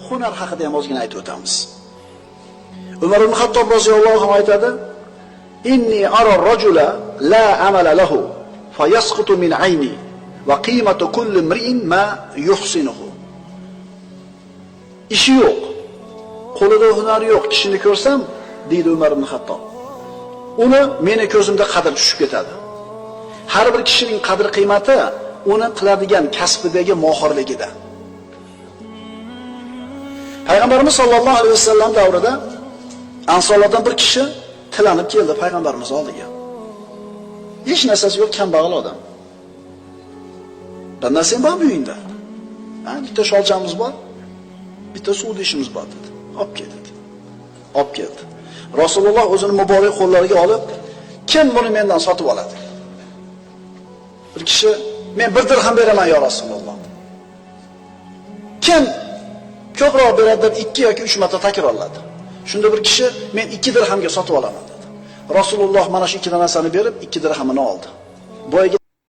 hunar haqida ham ozgina aytib o'tamiz. Umar ibn Xattob roziyallohu anhu aytadi: "Inni ara ar-rajula la amala lahu fayasqutu min ayni va qimatu kulli imri'in ma yuhsinuhu." Ishi yo'q, qo'lida hunari yo'q kishini ko'rsam, deydi Umar ibn Xattob, uni meni ko'zimda qadr tushib ketadi. Har bir kishining qadr qiymati uni qiladigan kasbidagi mohirligida. Payg'ambarimiz sollallohu alayhi vasallam davrida Ansorlardan bir kishi tilanib keldi payg'ambarimiz oldiga. Hech narsasi yo'q, kambag'al odam. "Bir narsam bormi uyingda?" "Ha, bitta sholchamiz bor, bitta suv idishimiz bor" dedi. "Olib kel" dedi. Olib keldi. Rasululloh o'zini muborak qo'llariga olib, "Kim buni mendan sotib oladi?" Bir kishi, "Men 1 dirham beraman ya Rasululloh." "Kim ko'proq beradi?" deb 2 yoki 3 marta takrorladi. Shunda bir kishi, "Men 2 dirhamga sotib olaman" dedi. Rasululloh mana shu 2 narsani berib 2 dirhamini oldi. Boyagi